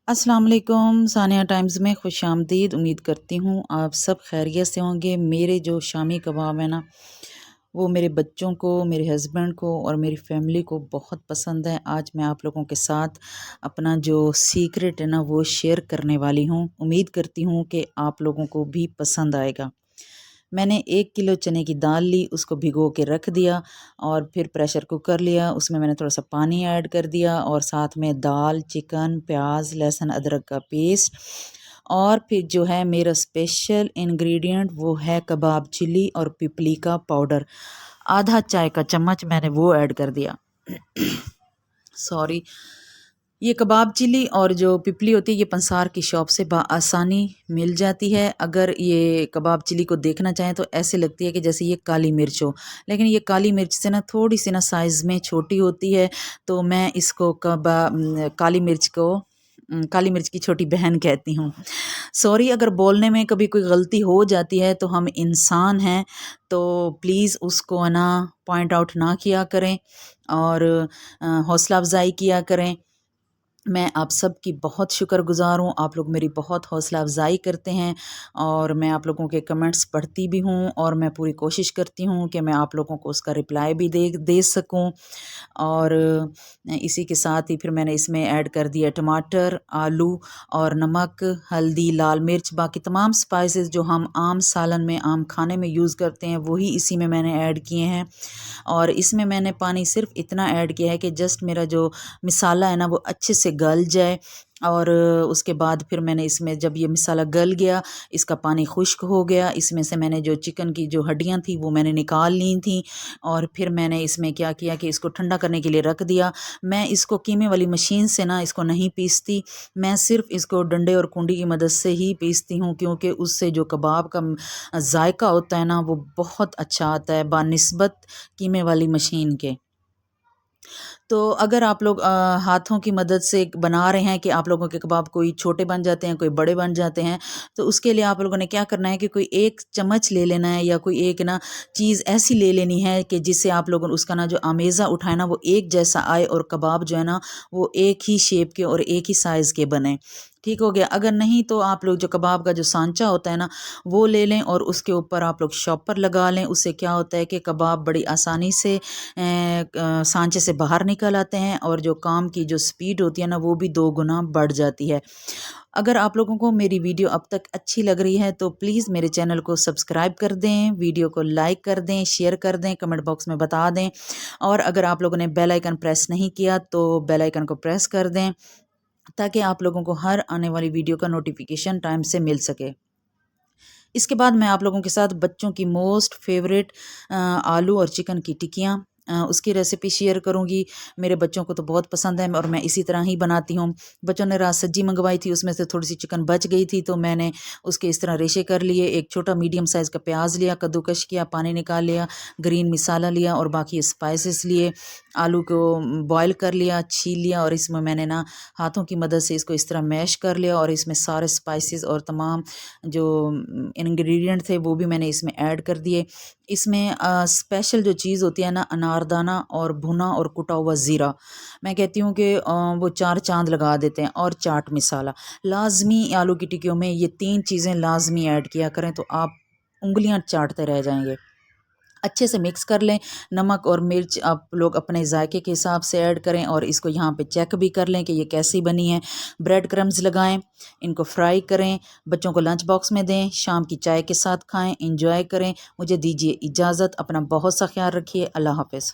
अस्सलाम वालेकुम। सानिया टाइम्स में खुशामदीद। उम्मीद करती हूँ आप सब खैरियत से होंगे। मेरे जो शामी कबाब है ना, वो मेरे बच्चों को, मेरे हस्बैंड को और मेरी फैमिली को बहुत पसंद है। आज मैं आप लोगों के साथ अपना जो सीक्रेट है ना वो शेयर करने वाली हूँ। उम्मीद करती हूँ कि आप लोगों को भी पसंद आएगा। मैंने 1 किलो चने की दाल ली, उसको भिगो के रख दिया और फिर प्रेशर कुकर लिया। उसमें मैंने थोड़ा सा पानी ऐड कर दिया और साथ में दाल, चिकन, प्याज, लहसुन, अदरक का पेस्ट और फिर जो है मेरा स्पेशल इंग्रेडिएंट वो है कबाब चिली और पिपली का पाउडर। आधा चाय का चम्मच मैंने वो ऐड कर दिया। सॉरी। ये कबाब चिली और जो पिपली होती है ये पंसार की शॉप से आसानी मिल जाती है। अगर ये कबाब चिली को देखना चाहें तो ऐसे लगती है कि जैसे ये काली मिर्च हो, लेकिन ये काली मिर्च से ना थोड़ी सी ना साइज़ में छोटी होती है। तो मैं इसको काली मिर्च को काली मिर्च की छोटी बहन कहती हूँ। सॉरी अगर बोलने में कभी कोई गलती हो जाती है, तो हम इंसान हैं, तो प्लीज़ उसको है ना पॉइंट आउट ना किया करें और हौसला अफजाई किया करें। मैं आप सबकी बहुत शुक्रगुज़ार हूँ। आप लोग मेरी बहुत हौसला अफ़ज़ाई करते हैं और मैं आप लोगों के कमेंट्स पढ़ती भी हूँ और मैं पूरी कोशिश करती हूँ कि मैं आप लोगों को उसका रिप्लाई भी दे सकूँ। और इसी के साथ ही फिर मैंने इसमें ऐड कर दिया टमाटर, आलू और नमक, हल्दी, लाल मिर्च, बाकी तमाम स्पाइसेस जो हम आम सालन में, आम खाने में यूज़ करते हैं, वही इसी में मैंने ऐड किए हैं। और इसमें मैंने पानी सिर्फ इतना ऐड किया है कि जस्ट मेरा जो मिसाला है ना वो अच्छे से गल जाए। और उसके बाद फिर मैंने इसमें जब ये मिसाला गल गया, इसका पानी खुश्क हो गया, इसमें से मैंने जो चिकन की जो हड्डियां थी वो मैंने निकाल ली थी। और फिर मैंने इसमें क्या किया कि इसको ठंडा करने के लिए रख दिया। मैं इसको कीमे वाली मशीन से ना इसको नहीं पीसती, मैं सिर्फ इसको डंडे और कुंडी की मदद से ही पीसती हूँ, क्योंकि उससे जो कबाब का जायका होता है ना वो बहुत अच्छा आता है बानिस्बत कीमे वाली मशीन के। तो अगर आप लोग हाथों की मदद से बना रहे हैं कि आप लोगों के कबाब कोई छोटे बन जाते हैं, कोई बड़े बन जाते हैं, तो उसके लिए आप लोगों ने क्या करना है कि कोई एक चम्मच ले लेना है या कोई एक ना चीज़ ऐसी ले लेनी है कि जिससे आप लोगों उसका ना जो आमेज़ा उठाए ना वो एक जैसा आए और कबाब जो है ना वो एक ही शेप के और एक ही साइज़ के बने। ठीक हो गया। अगर नहीं तो आप लोग जो कबाब का जो सांचा होता है ना वो ले लें और उसके ऊपर आप लोग शॉपर लगा लें। उससे क्या होता है कि कबाब बड़ी आसानी से सांचे से बाहर निकल आते हैं और जो काम की जो स्पीड होती है ना वो भी 2 गुना बढ़ जाती है। अगर आप लोगों को मेरी वीडियो अब तक अच्छी लग रही है तो प्लीज़ मेरे चैनल को सब्सक्राइब कर दें, वीडियो को लाइक कर दें, शेयर कर दें, कमेंट बॉक्स में बता दें। और अगर आप लोगों ने बेल आइकन प्रेस नहीं किया तो बेल आइकन को प्रेस कर दें, ताकि आप लोगों को हर आने वाली वीडियो का नोटिफिकेशन टाइम से मिल सके। इसके बाद मैं आप लोगों के साथ बच्चों की मोस्ट फेवरेट आलू और चिकन की टिक्कियाँ उसकी रेसिपी शेयर करूंगी। मेरे बच्चों को तो बहुत पसंद है और मैं इसी तरह ही बनाती हूँ। बच्चों ने रात सब्जी मंगवाई थी, उसमें से थोड़ी सी चिकन बच गई थी तो मैंने उसके इस तरह रेशे कर लिए। एक छोटा मीडियम साइज़ का प्याज लिया, कद्दूकश किया, पानी निकाल लिया, ग्रीन मसाला लिया और बाकी स्पाइसेस लिए। आलू को बॉयल कर लिया, छील लिया और इसमें मैंने ना हाथों की मदद से इसको इस तरह मैश कर लिया और इसमें सारे स्पाइसेस और तमाम जो इंग्रेडिएंट थे वो भी मैंने इसमें ऐड कर दिए। इसमें स्पेशल जो चीज़ होती है ना अनारदाना और भुना और कुटा हुआ ज़ीरा, मैं कहती हूँ कि वो 4 चाँद लगा देते हैं। और चाट मसाला लाज़मी, आलू की टिक्कियों में ये 3 चीज़ें लाज़मी ऐड किया करें तो आप उँगलियाँ चाटते रह जाएंगे। अच्छे से मिक्स कर लें। नमक और मिर्च आप लोग अपने जायके के हिसाब से ऐड करें और इसको यहाँ पे चेक भी कर लें कि ये कैसी बनी है। ब्रेड क्रम्स लगाएं, इनको फ्राई करें, बच्चों को लंच बॉक्स में दें, शाम की चाय के साथ खाएं, इंजॉय करें। मुझे दीजिए इजाज़त। अपना बहुत सा ख्याल रखिए। अल्लाह हाफ़िज़।